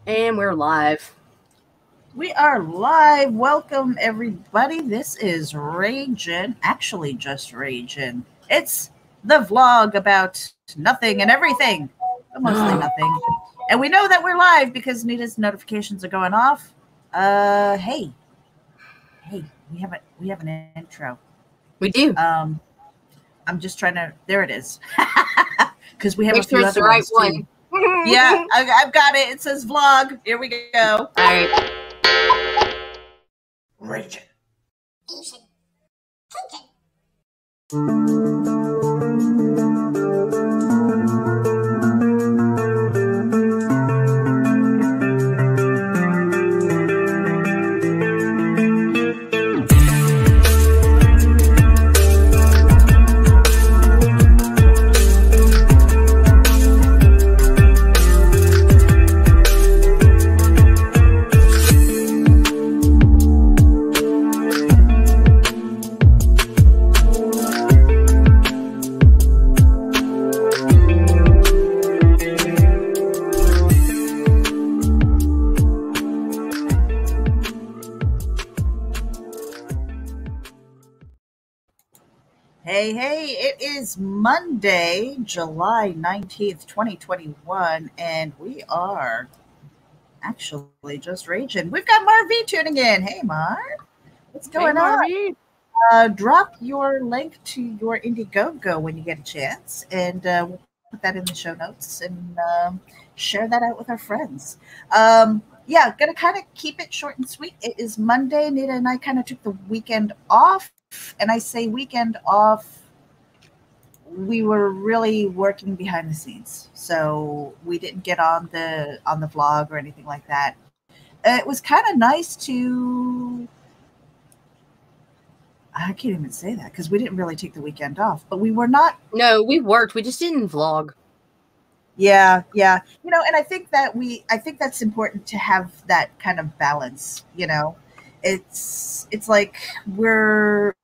And we're live. We are live. Welcome, everybody. This is Ragin. Actually, just Ragin. It's the vlog about nothing and everything, but mostly nothing. And we know that we're live because Nita's notifications are going off. Hey, we have an intro. We do. I'm just trying to. There it is. Because we have Make a few sure it's other the right ones too. Yeah, I've got it. It says vlog. Here we go. All right. Ragin. Hey, it is Monday, July 19th, 2021, and we are actually just raging. We've got Mar V tuning in. Hey, Mar. What's going on? Drop your link to your Indiegogo when you get a chance, and we'll put that in the show notes and share that out with our friends. Yeah, going to kind of keep it short and sweet. It is Monday. Nita and I kind of took the weekend off. And I say weekend off, we were really working behind the scenes. So we didn't get on the vlog or anything like that. It was kind of nice to, I can't even say that because we didn't really take the weekend off, but we were not. No, we worked. We just didn't vlog. Yeah. You know, and I think that's important to have that kind of balance, you know. It's like we're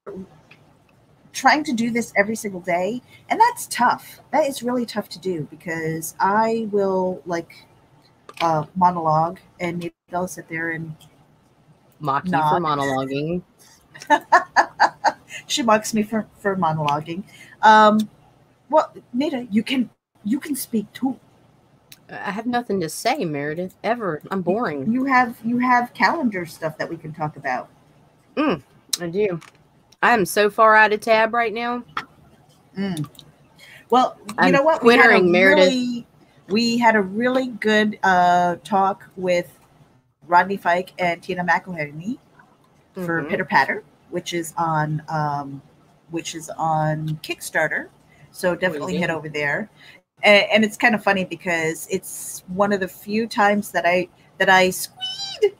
trying to do this every single day, and that's tough. That is really tough to do because I will monologue, and they'll sit there and mock you for monologuing. She mocks me for monologuing. Well, Nita, you can speak too. I have nothing to say, Meredith. Ever. I'm boring. You have calendar stuff that we can talk about. I do. I am so far out of tab right now. Well, you know what? Meredith. We had a really good talk with Rodney Fike and Tina McElhenney for Pitter Patter, which is on Kickstarter. So definitely head over there. And it's kind of funny because it's one of the few times that I squeed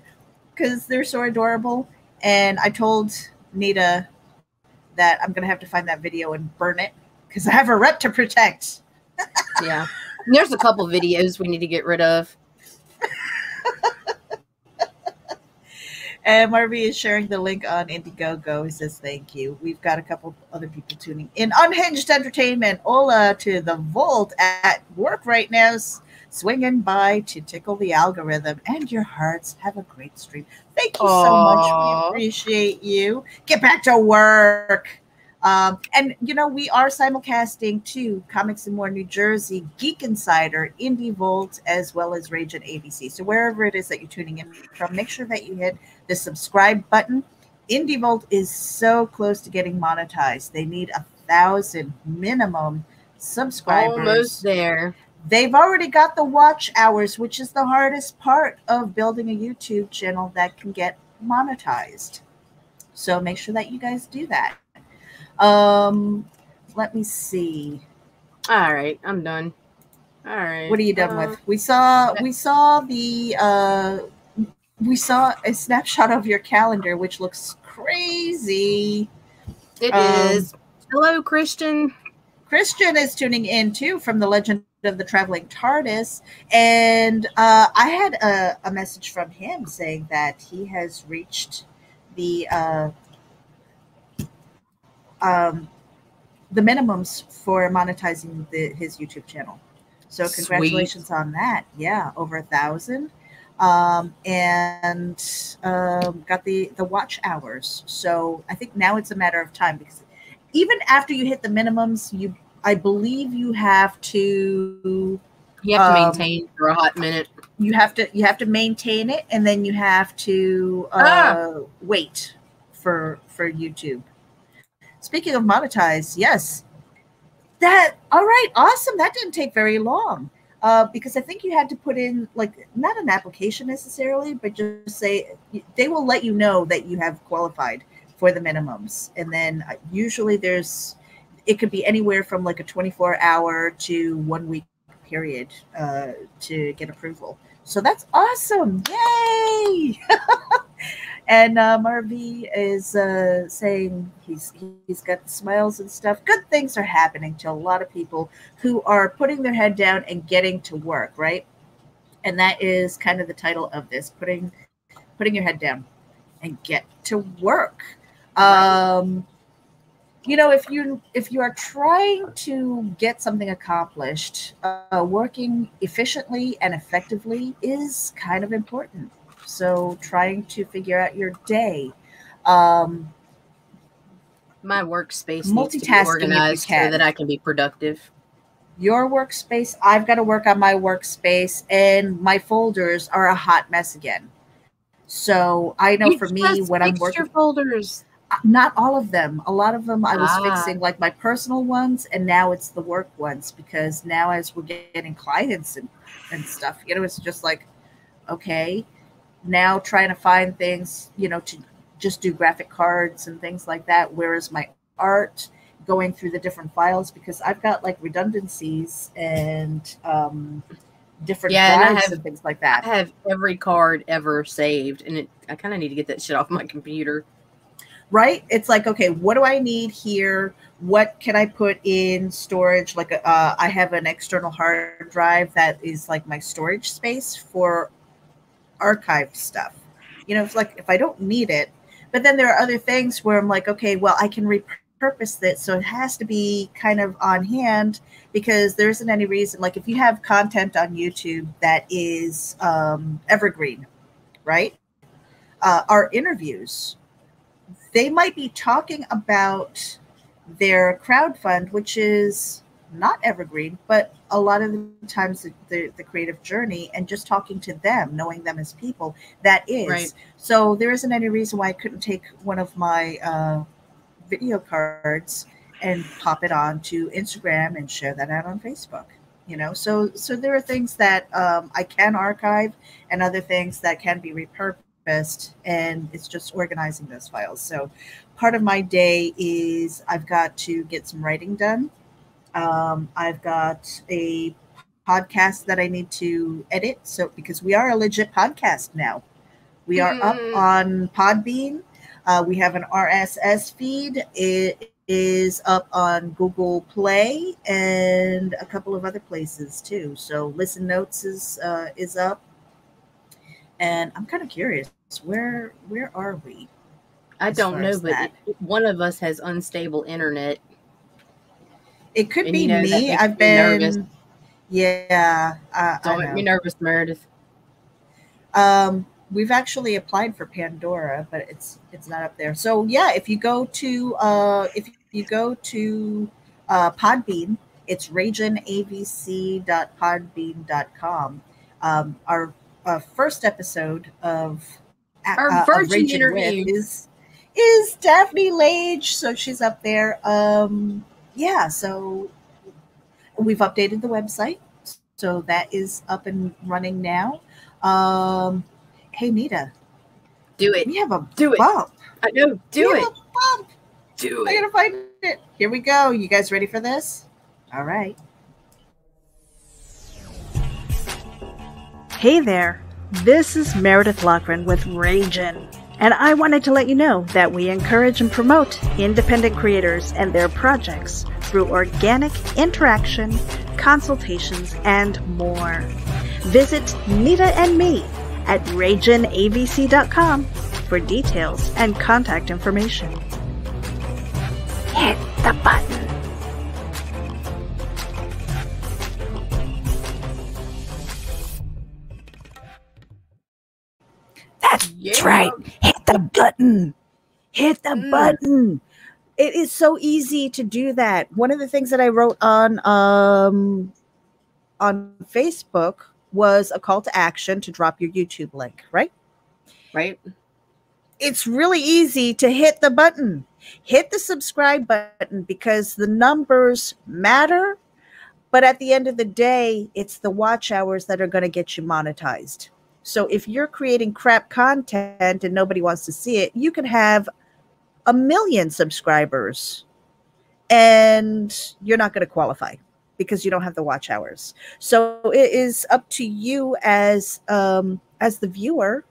because they're so adorable. And I told Nita that I'm going to have to find that video and burn it because I have a rep to protect. Yeah. There's a couple videos we need to get rid of. And Marvy is sharing the link on Indiegogo. He says, thank you. We've got a couple other people tuning in. Unhinged Entertainment. Hola to the Vault at work right now. Swinging by to tickle the algorithm. And your hearts. Have a great stream. Thank you so much. We appreciate you. Get back to work. And, you know, we are simulcasting to Comics and More New Jersey, Geek Insider, Indie Volt, as well as Rage and ABC. So wherever it is that you're tuning in from, make sure that you hit the subscribe button. Indie Volt is so close to getting monetized. They need 1,000 minimum subscribers. Almost there. They've already got the watch hours, which is the hardest part of building a YouTube channel that can get monetized. So make sure that you guys do that. Let me see. All right, I'm done. All right. What are you done with? We saw a snapshot of your calendar, which looks crazy. It is. Hello, Christian. Christian is tuning in too from the Legend of the Traveling TARDIS, and I had a message from him saying that he has reached the minimums for monetizing his YouTube channel. So congratulations on that. Yeah, over 1,000. and got the watch hours. So I think now it's a matter of time, because even after you hit the minimums, I believe you have to maintain for a hot minute. You have to maintain it, and then you have to wait for YouTube. Speaking of monetize, yes. All right, awesome. That didn't take very long. Because I think you had to put in, like, not an application necessarily, but just say they will let you know that you have qualified for the minimums. And then usually it could be anywhere from like a 24-hour to 1 week period to get approval. So that's awesome. Yay! And Marv is saying he's got the smiles and stuff. Good things are happening to a lot of people who are putting their head down and getting to work, right? And that is kind of the title of this: putting your head down and get to work. Right. You know, if you are trying to get something accomplished, working efficiently and effectively is kind of important. So trying to figure out your day. My workspace needs to be organized so that I can be productive. Your workspace, I've got to work on my workspace, and my folders are a hot mess again. So I know for me, when I'm working, your folders. Not all of them. A lot of them I was fixing, like my personal ones, and now it's the work ones, because now as we're getting clients and stuff, you know, it's just like, okay, now trying to find things, you know, to just do graphic cards and things like that. Where is my art? Going through the different files, because I've got like redundancies and different drives and things like that. I have every card ever saved, and I kind of need to get that shit off my computer. Right? It's like, okay, what do I need here? What can I put in storage? Like, I have an external hard drive that is like my storage space for archived stuff. You know, it's like, if I don't need it, but then there are other things where I'm like, okay, well, I can repurpose it. So it has to be kind of on hand, because there isn't any reason. Like, if you have content on YouTube that is evergreen, right? Our interviews, they might be talking about their crowdfund, which is not evergreen, but a lot of the times the creative journey, and just talking to them, knowing them as people, that is. Right. So there isn't any reason why I couldn't take one of my video cards and pop it on to Instagram and share that out on Facebook. You know, so there are things that I can archive, and other things that can be repurposed. And it's just organizing those files. So part of my day is I've got to get some writing done. I've got a podcast that I need to edit. So, because we are a legit podcast now, we are up on Podbean. We have an RSS feed. It is up on Google Play and a couple of other places too. So Listen Notes is up. And I'm kind of curious, where are we? I don't know, but one of us has unstable internet. It could be me. I've been nervous. Yeah. Don't make me nervous, Meredith. We've actually applied for Pandora, but it's not up there. So yeah, if you go to Podbean, it's raginavc.podbean.com. Our first episode of our virgin interview is Daphne Lage, so she's up there. Yeah, so we've updated the website, so that is up and running now. Hey, Nita, do it. We have a bump. I know. Do it. A bump. Do it. I gotta find it. Here we go. You guys ready for this? All right. Hey there, this is Meredith Loughran with RAGIN, and I wanted to let you know that we encourage and promote independent creators and their projects through organic interaction, consultations, and more. Visit Nita and me at raginavc.com for details and contact information. Hit the button. That's right. Hit the button. Hit the button. It is so easy to do that. One of the things that I wrote on Facebook was a call to action to drop your YouTube link, right? Right. It's really easy to hit the button. Hit the subscribe button because the numbers matter. But at the end of the day, it's the watch hours that are going to get you monetized. So if you're creating crap content and nobody wants to see it, you can have 1 million subscribers and you're not going to qualify because you don't have the watch hours. So it is up to you as the viewer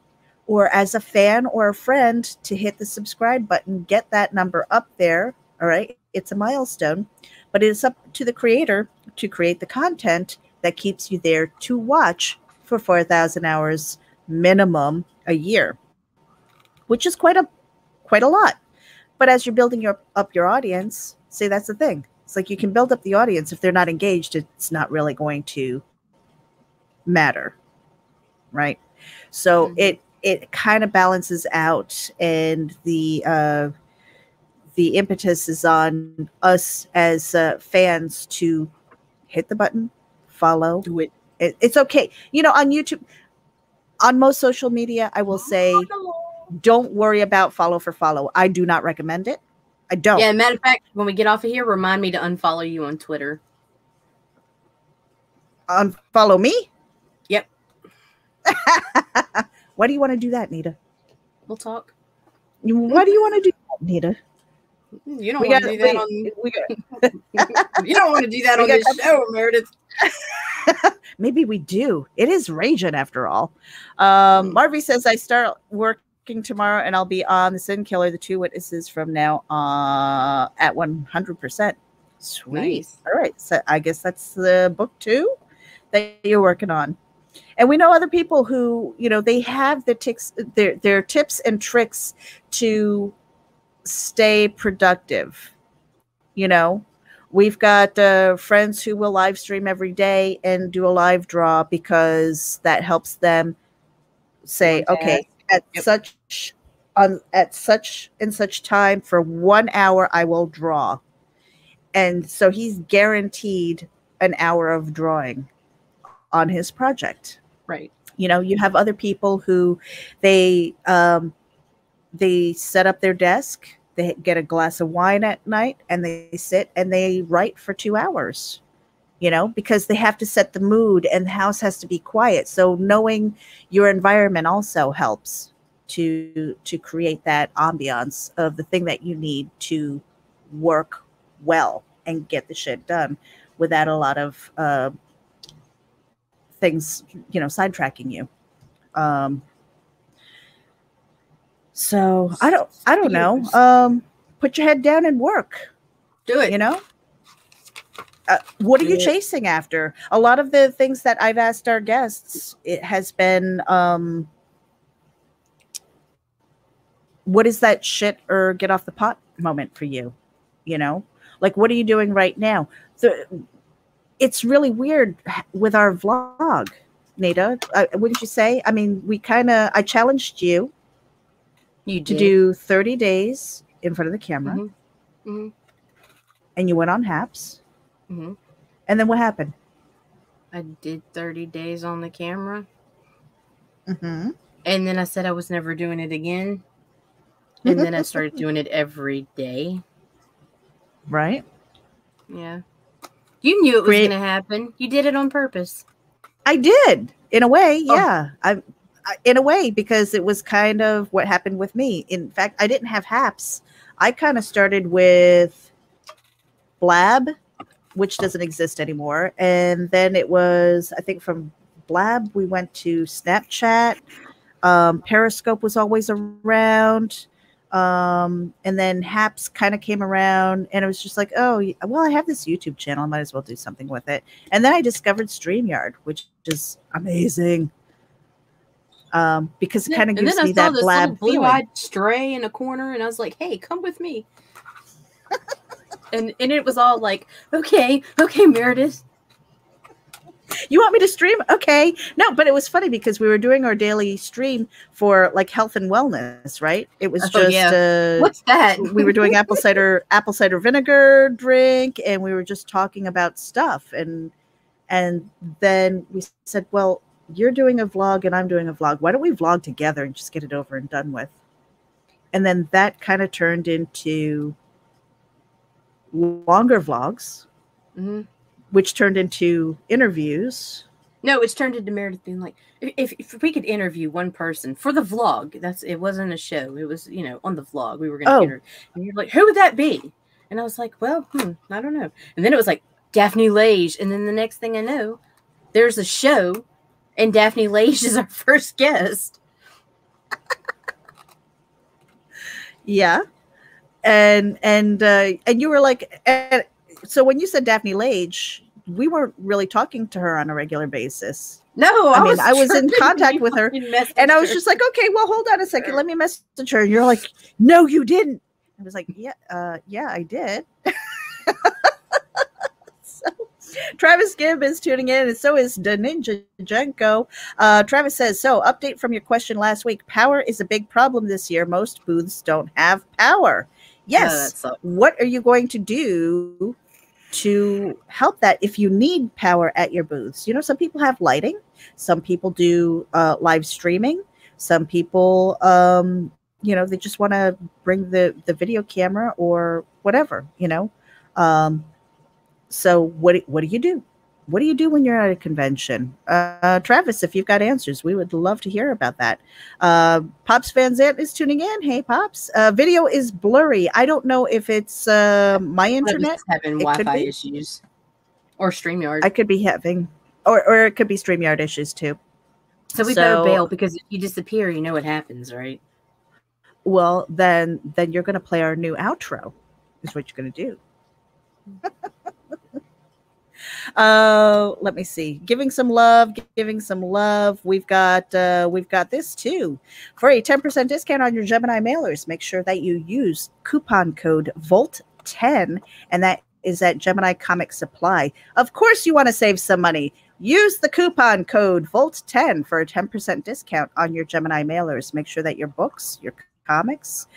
or as a fan or a friend to hit the subscribe button, get that number up there. All right. It's a milestone, but it's up to the creator to create the content that keeps you there to watch for 4,000 hours minimum a year, which is quite a lot. But as you're building up your audience, see, that's the thing. It's like you can build up the audience. If they're not engaged, it's not really going to matter, right? So it kind of balances out, and the impetus is on us as fans to hit the button, follow. Do it. It's okay. On YouTube, on most social media, I will say, don't worry about follow for follow. I do not recommend it. I don't. Yeah, matter of fact, when we get off of here, remind me to unfollow you on Twitter. Unfollow me? Yep. Why do you want to do that, Nita? We'll talk. Why do you want to do that, Nita? You don't want to do that on. You don't want to do that on this show, Meredith. Maybe we do. It is raging after all. Marvy says, I start working tomorrow and I'll be on The Sin Killer, the 2 witnesses from now at 100%. Sweet. Nice. All right. So I guess that's the book 2 that you're working on. And we know other people who, they have their tips and tricks to stay productive. We've got friends who will live stream every day and do a live draw because that helps them say, okay, at such and such time for 1 hour, I will draw. And so he's guaranteed an hour of drawing on his project. Right. You have other people who they set up their desk, they get a glass of wine at night, and they sit and they write for 2 hours, because they have to set the mood and the house has to be quiet. So knowing your environment also helps to create that ambiance of the thing that you need to work well and get the shit done without a lot of things, sidetracking you. So I don't know. Put your head down and work. Do it. What are you chasing after? A lot of the things that I've asked our guests, it has been, what is that shit or get off the pot moment for you? Like, what are you doing right now? So it's really weird with our vlog, Nita. Wouldn't you say? I mean, I challenged you. To do 30 days in front of the camera. Mm-hmm. Mm-hmm. And you went on Haps. Mm-hmm. And then what happened? I did 30 days on the camera. Mm-hmm. And then I said I was never doing it again. And then I started doing it every day. Right? Yeah. You knew it was going to happen. You did it on purpose. I did. In a way, yeah. In a way, because it was kind of what happened with me. In fact, I didn't have Haps. I kind of started with Blab, which doesn't exist anymore. And then it was, I think from Blab, we went to Snapchat. Periscope was always around. And then Haps kind of came around, and it was just like, oh, well, I have this YouTube channel. I might as well do something with it. And then I discovered StreamYard, which is amazing. Because it kind of gives me that Blab feeling. And then I saw this little blue-eyed stray in a corner, and I was like, hey, come with me. and it was all like, okay, Meredith. You want me to stream? Okay. No, but it was funny because we were doing our daily stream for like health and wellness, right? It was What's that? We were doing apple cider vinegar drink, and we were just talking about stuff. And then we said, well, you're doing a vlog and I'm doing a vlog. Why don't we vlog together and just get it over and done with? And then that kind of turned into longer vlogs, which turned into interviews. No, it's turned into Meredith being like, if we could interview one person for the vlog, it wasn't a show. It was, on the vlog we were going to interview. And you're like, who would that be? And I was like, well, I don't know. And then it was like Daphne Lage. And then the next thing I know, there's a show and Daphne Lage is our first guest. Yeah. And you were like, so when you said Daphne Lage, we weren't really talking to her on a regular basis. No, I was in contact with her, and I was just like, okay, well, hold on a second, let me message her. And you're like, no, you didn't. I was like, yeah, I did. So, Travis Gibb is tuning in, and so is the Ninja Jenko. Travis says, so update from your question last week. Power is a big problem this year. Most booths don't have power. Yes. What are you going to do to help that if you need power at your booths? Some people have lighting. Some people do live streaming. Some people, they just want to bring the video camera or whatever, So what do you do? What do you do when you're at a convention? Travis, if you've got answers, we would love to hear about that. Pops Van Zant is tuning in. Hey, Pops. Video is blurry. I don't know if it's my internet. Having Wi-Fi issues. Or StreamYard. I could be having, or it could be StreamYard issues too. So we better bail, because if you disappear, you know what happens, right? Well, then you're going to play our new outro, is what you're going to do. Let me see. Giving some love. We've got this too. For a 10% discount on your Gemini mailers, make sure that you use coupon code VOLT10, and that is at Gemini Comic Supply. Of course, you want to save some money. Use the coupon code VOLT10 for a 10% discount on your Gemini mailers. Make sure that your books, your comics,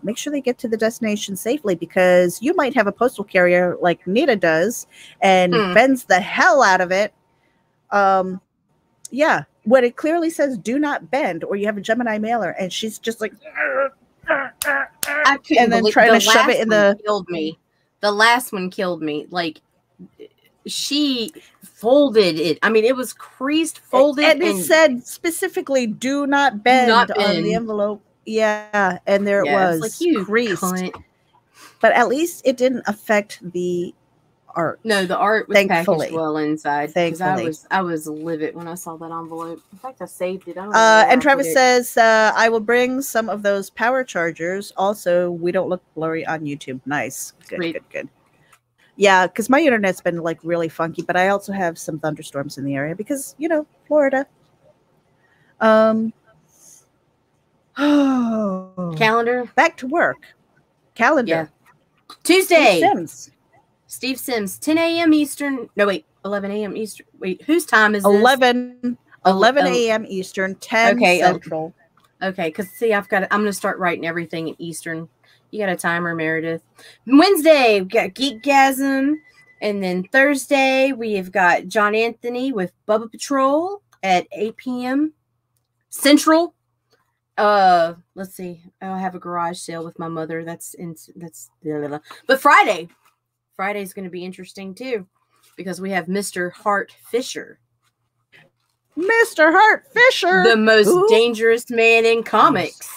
make sure they get to the destination safely, because you might have a postal carrier like Nita does and bends the hell out of it. Yeah, when it clearly says do not bend, or you have a Gemini mailer and she's just like, and then trying to shove it in the. Killed me. The last one killed me. Like, she folded it. I mean, it was creased, folded, and it said specifically "do not bend" on the envelope. Yeah, and there it was, like, you creased. cunt. But at least it didn't affect the art. No, the art was packaged well inside. Thankfully. I was livid when I saw that envelope. In fact, I saved it. I don't know and Travis says, I will bring some of those power chargers. Also, we don't look blurry on YouTube. Nice. Good. Yeah, because my internet's been like really funky, but I also have some thunderstorms in the area because, Florida. Calendar. Back to work. Calendar. Yeah. Tuesday. Steve Sims, 10 a.m. Eastern. No, wait, 11 a.m. Eastern. Wait, whose time is this? 11 a.m. Eastern, 10 Central. Okay, because see, I'm going to start writing everything in Eastern. You got a timer, Meredith. Wednesday, we got Geekgasm. And then Thursday, we have got John Anthony with Bubba Patrol at 8 p.m. Central. Let's see. I have a garage sale with my mother. But Friday's going to be interesting too, because we have Mr. Hart Fisher. Mr. Hart Fisher, the most dangerous man in comics.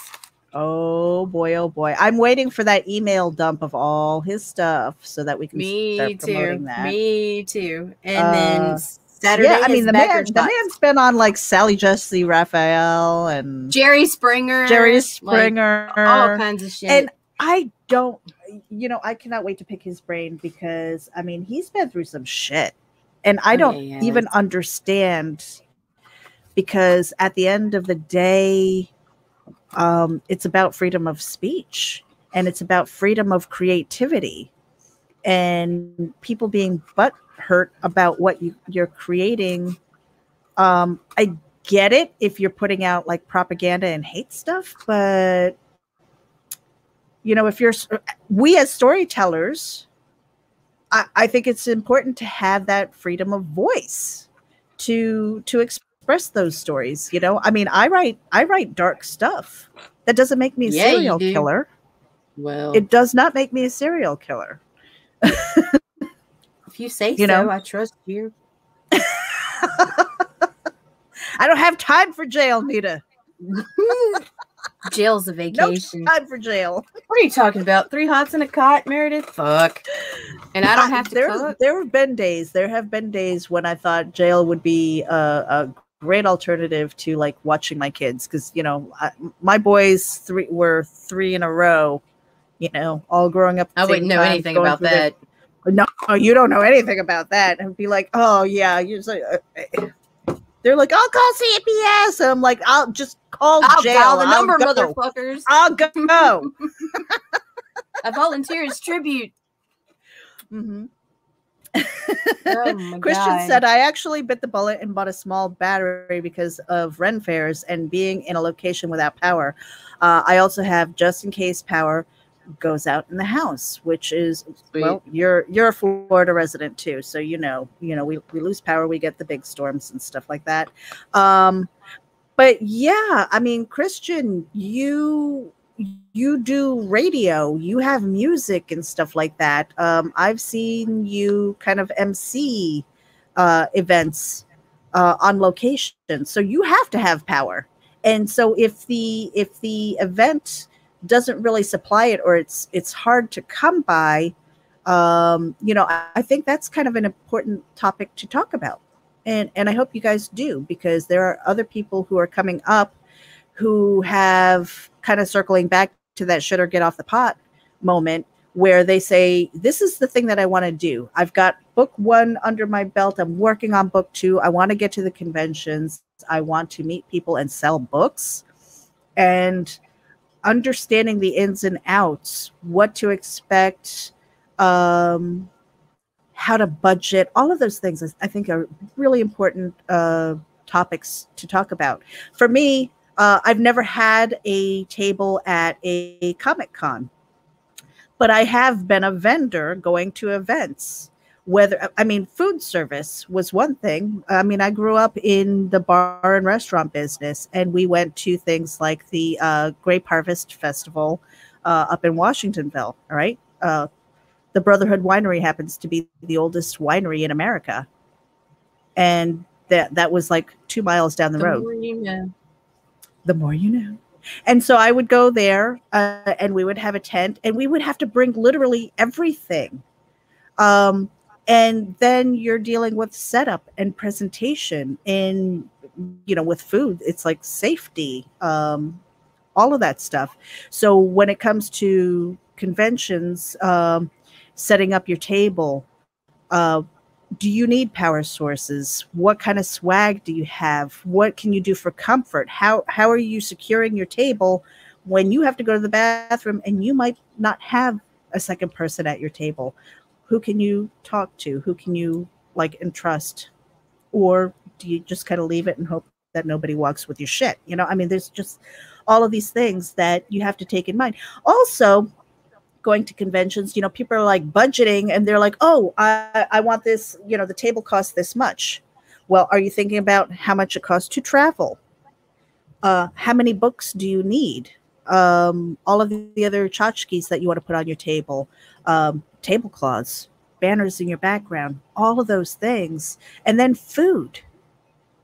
Oh boy. I'm waiting for that email dump of all his stuff so that we can start promoting that. Me too. And then Saturday, the man's been on like Sally Jesse Raphael and Jerry Springer, like, all kinds of shit. And I don't, I cannot wait to pick his brain, because he's been through some shit, and I don't even understand, because at the end of the day, it's about freedom of speech, and it's about freedom of creativity. and people being butthurt about what you're creating. I get it if you're putting out like propaganda and hate stuff, but if we as storytellers, I think it's important to have that freedom of voice to express those stories. I mean, I write dark stuff. That doesn't make me a serial killer. Well, it does not make me a serial killer. If you say so, I trust you. I don't have time for jail, Nita. Jail's a vacation. No time for jail. What are you talking about? 3 hots in a cot, Meredith? Fuck. And I don't have to cook? There have been days when I thought jail would be a great alternative to like watching my kids. Because, my boys were 3 in a row, all growing up. I wouldn't know anything about that. No, you don't know anything about that. And be like, oh, yeah. They're like, I'll call CPS. And I'm like, I'll just call jail. I'll dial the number, motherfuckers. I'll go. A volunteer's tribute. Mm-hmm. Oh Christian said, I actually bit the bullet and bought a small battery because of Ren fairs and being in a location without power. I also have just in case power goes out in the house, which is sweet. Well, you're a Florida resident too, so we lose power, we get the big storms and stuff like that. But yeah, I mean, Christian, you do radio, you have music and stuff like that. I've seen you kind of MC events on location, so you have to have power. And so if the event doesn't really supply it, or it's hard to come by, I think that's kind of an important topic to talk about, and I hope you guys do, because there are other people who are coming up who have kind of circling back to that shit or get off the pot moment, where they say, this is the thing that I want to do. I've got book 1 under my belt. I'm working on book 2. I want to get to the conventions. I want to meet people and sell books. And understanding the ins and outs, what to expect, how to budget, all of those things I think are really important topics to talk about. For me, I've never had a table at a Comic-Con, but I have been a vendor going to events. Food service was one thing. I mean, I grew up in the bar and restaurant business, and we went to things like the Grape Harvest Festival up in Washingtonville. All right. The Brotherhood Winery happens to be the oldest winery in America. And that was like 2 miles down the road. The more you know. The more you know. And so I would go there and we would have a tent, and we would have to bring literally everything. And then you're dealing with setup and presentation, and, with food, it's like safety, all of that stuff. So when it comes to conventions, setting up your table, do you need power sources? What kind of swag do you have? What can you do for comfort? How are you securing your table when you have to go to the bathroom and you might not have a second person at your table? Who can you talk to? Who can you entrust? Or do you just kind of leave it and hope that nobody walks with your shit? There's just all of these things that you have to take in mind. Also, going to conventions, people are like budgeting, and they're like, oh, I want this, the table costs this much. Well, are you thinking about how much it costs to travel? How many books do you need? All of the other tchotchkes that you want to put on your table, tablecloths, banners in your background, all of those things. And then food.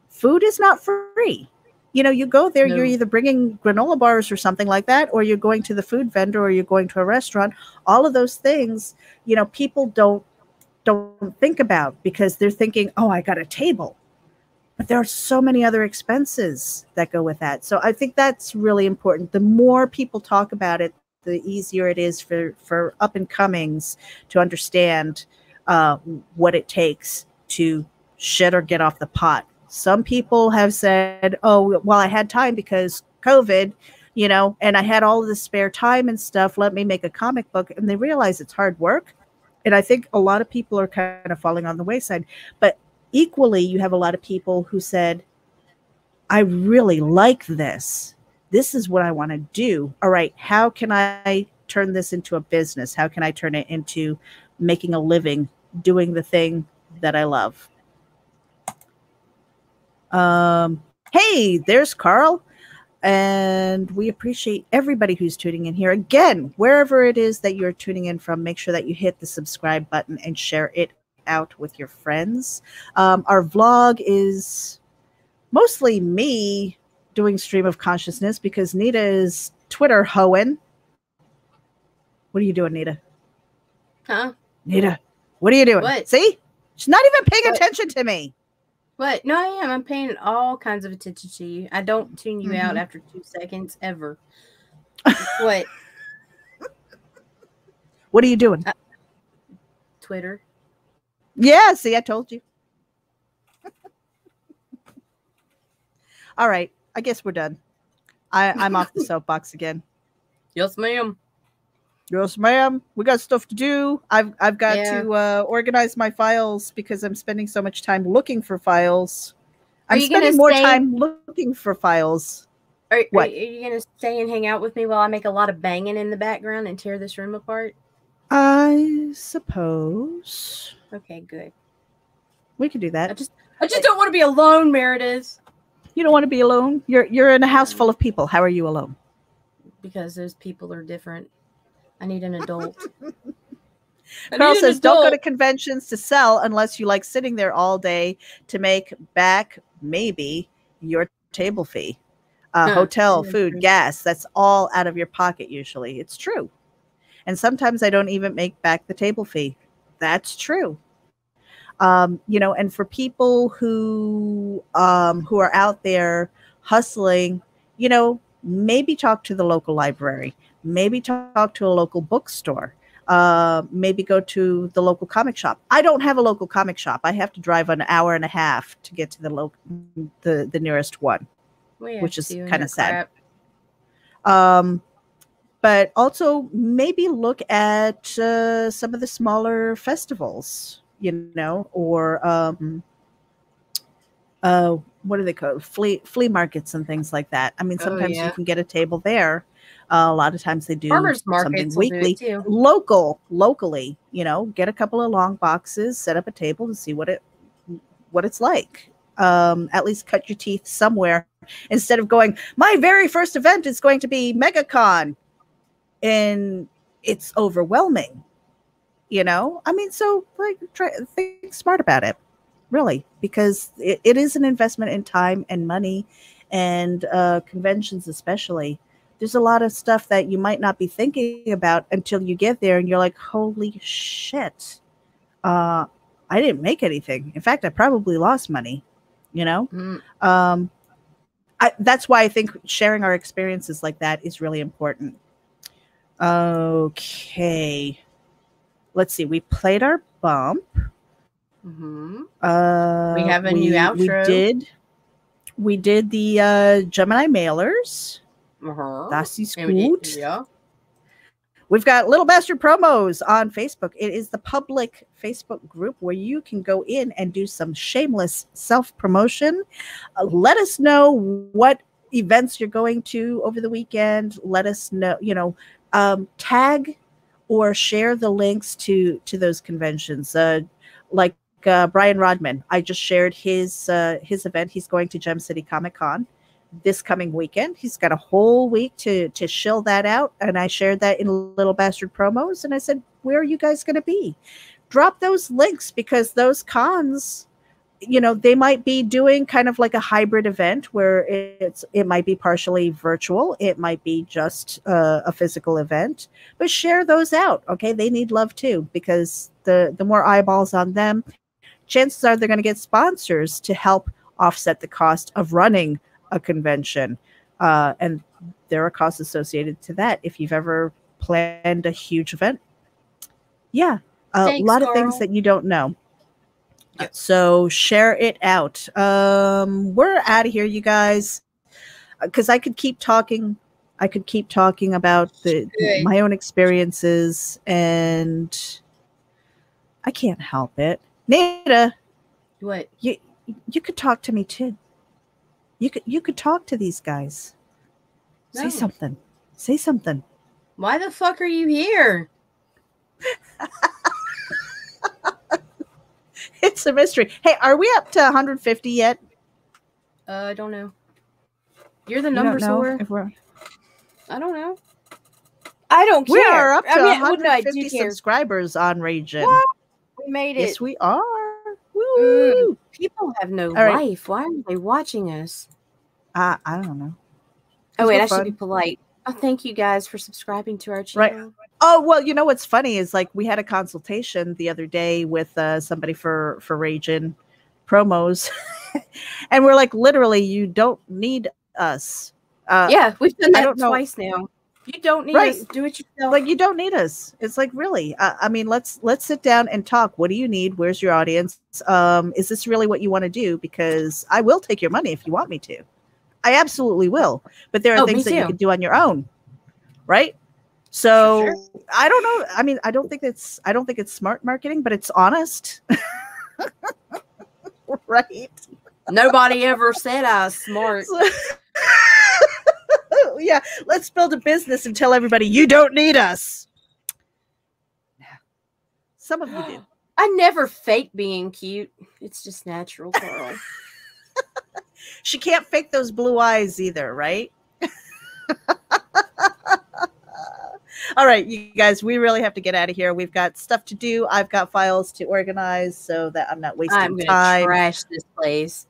Food is not free. You go there, no. You're either bringing granola bars or something like that, or you're going to the food vendor, or you're going to a restaurant. All of those things, people don't think about, because they're thinking, oh, I got a table. But there are so many other expenses that go with that. So I think that's really important. The more people talk about it, the easier it is for up and comings to understand what it takes to shit or get off the pot. Some people have said, oh, well, I had time because COVID, and I had all of the spare time and stuff. Let me make a comic book. And they realize it's hard work. And I think a lot of people are kind of falling on the wayside. But equally, you have a lot of people who said, I really like this. This is what I want to do. All right, how can I turn this into a business? How can I turn it into making a living, doing the thing that I love? Hey, there's Carl. And we appreciate everybody who's tuning in here. Again, wherever it is that you're tuning in from, make sure that you hit the subscribe button and share it out with your friends. Our vlog is mostly me doing stream of consciousness because Nita is Twitter hoeing. What are you doing, Nita? Huh? Nita, what are you doing? What? See? She's not even paying attention to me. What? No, I am. I'm paying all kinds of attention to you. I don't tune you out after 2 seconds ever. What? What are you doing? Twitter. Yeah, see, I told you. All right. I guess we're done. I'm off the soapbox again. Yes, ma'am. Yes, ma'am. We got stuff to do. I've got to organize my files because I'm spending so much time looking for files. I'm spending more time looking for files. Are you going to stay and hang out with me while I make a lot of banging in the background and tear this room apart? I suppose. Okay, good. We can do that. I just don't want to be alone, Meredith. You don't want to be alone? You're in a house full of people. How are you alone? Because those people are different. I need an adult. Carl says, don't go to conventions to sell unless you like sitting there all day to make back maybe your table fee. Hotel, food, gas, that's all out of your pocket usually. It's true. And sometimes I don't even make back the table fee. That's true. And for people who are out there hustling, maybe talk to the local library, maybe talk to a local bookstore, maybe go to the local comic shop. I don't have a local comic shop. I have to drive an hour and a half to get to the nearest one, which is kind of sad. But also maybe look at some of the smaller festivals. Or what are they called? Flea markets and things like that. I mean, sometimes you can get a table there. A lot of times they do farmers something weekly, locally. Get a couple of long boxes, set up a table to see what it's like. At least cut your teeth somewhere instead of going. My very first event is going to be MegaCon, and it's overwhelming. So think smart about it, really, because it is an investment in time and money, and conventions especially. There's a lot of stuff that you might not be thinking about until you get there and you're like, holy shit, I didn't make anything. In fact, I probably lost money, that's why I think sharing our experiences like that is really important. Okay. Let's see. We played our bump. Mm-hmm. We have a new outro. We did the Gemini mailers. Das ist gut. Yeah. We've got Little Bastard promos on Facebook. It is the public Facebook group where you can go in and do some shameless self-promotion. Let us know what events you're going to over the weekend. Let us know, tag or share the links to those conventions. Like Brian Rodman, I just shared his event. He's going to Gem City Comic Con this coming weekend. He's got a whole week to shill that out, and I shared that in Little Bastard promos. And I said, where are you guys going to be? Drop those links, because those cons, they might be doing kind of like a hybrid event where it might be partially virtual. It might be just a physical event, but share those out. Okay. They need love too, because the more eyeballs on them, chances are they're going to get sponsors to help offset the cost of running a convention. And there are costs associated to that. If you've ever planned a huge event. Yeah. Thanks, a lot of things that you don't know. So share it out. We're out of here, you guys, because I could keep talking. I could keep talking about my own experiences, and I can't help it. Nita, What? you could talk to me too. You could talk to these guys. No. Say something. Say something. Why the fuck are you here? It's a mystery. Hey, are we up to 150 yet? I don't know. You're the You number don't know sower. if we're... I don't know. I don't care. We are up to I 150 subscribers on Ragin. What? We made it. Yes, we are. Woo! People have no right. life. Why are they watching us? I don't know. Oh, wait, I should be polite. Oh, thank you guys for subscribing to our channel. Right. Oh, well, you know what's funny is like we had a consultation the other day with somebody for Ragin promos. And we're like, literally, you don't need us. Yeah, we've done that twice now. You don't need us. Do it yourself. Like, you don't need us. It's like, really? I mean, let's sit down and talk. What do you need? Where's your audience? Is this really what you want to do? Because I will take your money if you want me to. I absolutely will. But there are things that you can do on your own. Right? So sure. I don't know. I mean, I don't think it's smart marketing, but it's honest. Right? Nobody ever said I was smart. Yeah, let's build a business and tell everybody you don't need us. Some of you do. I never fake being cute. It's just natural, Carl. She can't fake those blue eyes either, right? All right, you guys, we really have to get out of here. We've got stuff to do. I've got files to organize so that I'm not wasting time. I'm going to trash this place.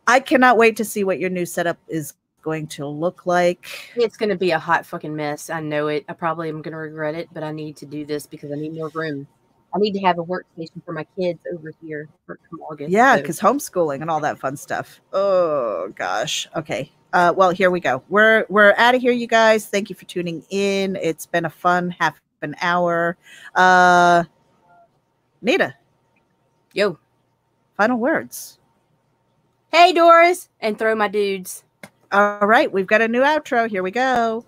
I cannot wait to see what your new setup is going to look like. It's going to be a hot fucking mess. I know it. I probably am going to regret it, but I need to do this because I need more room. I need to have a workstation for my kids over here for August. Yeah, because homeschooling and all that fun stuff. Oh gosh. Okay. Well, here we go. We're out of here, you guys. Thank you for tuning in. It's been a fun half an hour. Nita. Yo. Final words. Hey, Doris, and throw my dudes. All right, we've got a new outro. Here we go.